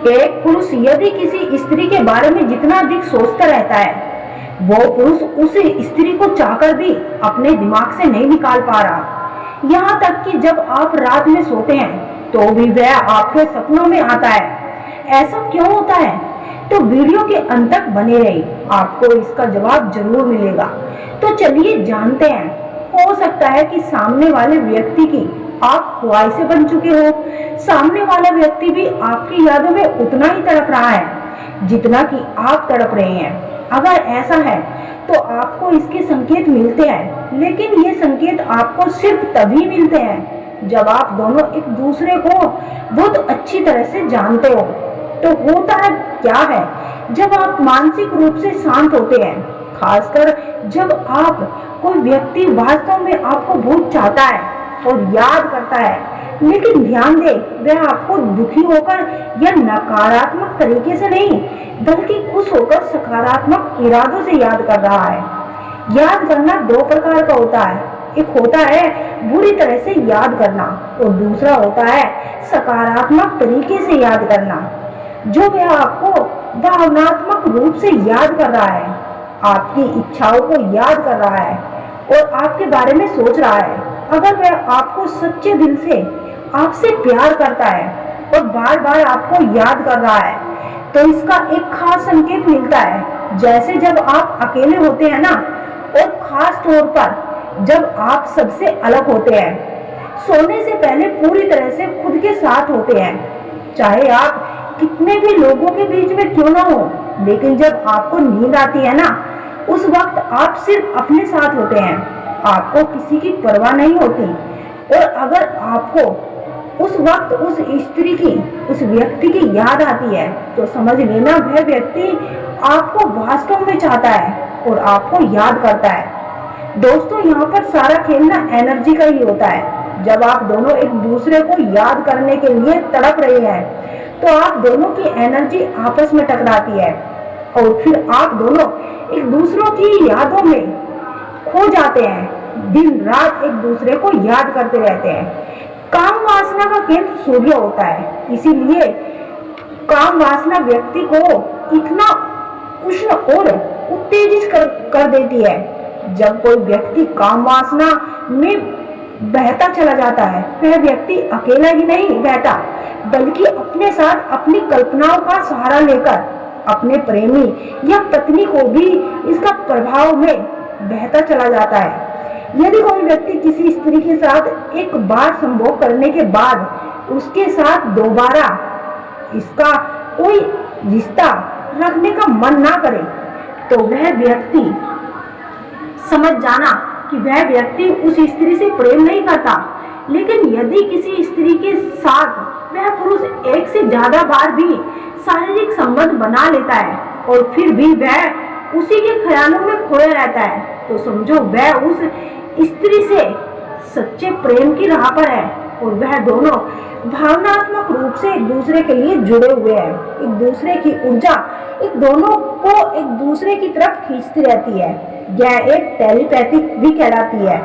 एक पुरुष यदि किसी स्त्री के बारे में जितना अधिक सोचता रहता है, वो पुरुष उस स्त्री को चाहकर भी अपने दिमाग से नहीं निकाल पा रहा। यहाँ तक कि जब आप रात में सोते हैं तो भी वह आपके सपनों में आता है। ऐसा क्यों होता है? तो वीडियो के अंत तक बने रहिए, आपको इसका जवाब जरूर मिलेगा। तो चलिए जानते हैं। हो सकता है कि सामने वाले व्यक्ति की आप ख्वाहिशें बन चुके हो। सामने वाला व्यक्ति भी आपकी यादों में उतना ही तड़प रहा है जितना कि आप तड़प रहे हैं। अगर ऐसा है तो आपको इसके संकेत मिलते हैं, लेकिन ये संकेत आपको सिर्फ तभी मिलते हैं जब आप दोनों एक दूसरे को बहुत अच्छी तरह से जानते हो। तो होता है क्या है, जब आप मानसिक रूप से शांत होते हैं, खासकर जब आप कोई व्यक्ति वास्तव में आपको बहुत चाहता है और याद करता है, लेकिन ध्यान दें, वह आपको दुखी होकर या नकारात्मक तरीके से नहीं बल्कि खुश होकर सकारात्मक इरादों से याद कर रहा है। याद करना दो प्रकार का होता है। एक होता है बुरी तरह से याद करना और दूसरा होता है सकारात्मक तरीके से याद करना, जो वह आपको भावनात्मक रूप से याद कर रहा है, आपकी इच्छाओं को याद कर रहा है और आपके बारे में सोच रहा है। अगर वह आपको सच्चे दिल से आपसे प्यार करता है और बार बार आपको याद कर रहा है, तो इसका एक खास संकेत मिलता है। जैसे जब आप अकेले होते हैं ना, और खास तौर पर जब आप सबसे अलग होते हैं, सोने से पहले पूरी तरह से खुद के साथ होते हैं, चाहे आप कितने भी लोगों के बीच में क्यों ना हो, लेकिन जब आपको नींद आती है ना, उस वक्त आप सिर्फ अपने साथ होते हैं, आपको किसी की परवाह नहीं होती। और अगर आपको उस वक्त उस स्त्री की, उस व्यक्ति की याद आती है, तो समझ लेना वह व्यक्ति आपको वास्तव में चाहता है और आपको याद करता है। दोस्तों, यहाँ पर सारा खेल ना एनर्जी का ही होता है। जब आप दोनों एक दूसरे को याद करने के लिए तड़प रहे हैं, तो आप दोनों की एनर्जी आपस में टकराती है और फिर आप दोनों एक दूसरों की यादों में खो जाते हैं। दिन रात एक दूसरे को याद करते रहते हैं। काम वासना का केंद्र सूर्य होता है, इसीलिए काम वासना व्यक्ति को इतना उष्ण और उत्तेजित कर देती है। जब कोई व्यक्ति काम वासना में बहता चला जाता है, वह व्यक्ति अकेला ही नहीं बहता, बल्कि अपने साथ अपनी कल्पनाओं का सहारा लेकर अपने प्रेमी या पत्नी को भी इसका प्रभाव में बहता चला जाता है। यदि कोई व्यक्ति किसी स्त्री के साथ एक बार संभोग करने के बाद उसके साथ दोबारा इसका कोई रिश्ता रखने का मन ना करे, तो वह व्यक्ति समझ जाना कि वह व्यक्ति उस स्त्री से प्रेम नहीं करता। लेकिन यदि किसी स्त्री के साथ वह पुरुष एक से ज्यादा बार भी शारीरिक संबंध बना लेता है और फिर भी वह उसी के ख्यालों में खोया रहता है, तो समझो वह उस स्त्री से सच्चे प्रेम की राह पर है और वह दोनों भावनात्मक रूप से एक दूसरे के लिए जुड़े हुए हैं। एक दूसरे की ऊर्जा एक दोनों को एक दूसरे की तरफ खींचती रहती है। यह एक टेलीपैथिक भी कहलाती है।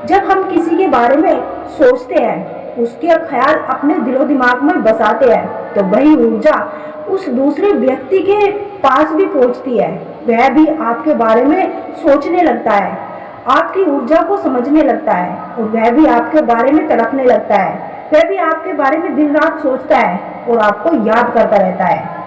जब हम किसी के बारे में सोचते हैं, उसके ख्याल अपने दिलो दिमाग में बसाते हैं, तो वही ऊर्जा उस दूसरे व्यक्ति के पास भी पहुंचती है। वह भी आपके बारे में सोचने लगता है, आपकी ऊर्जा को समझने लगता है और वह भी आपके बारे में तड़पने लगता है। वह भी आपके बारे में दिन रात सोचता है और आपको याद करता रहता है।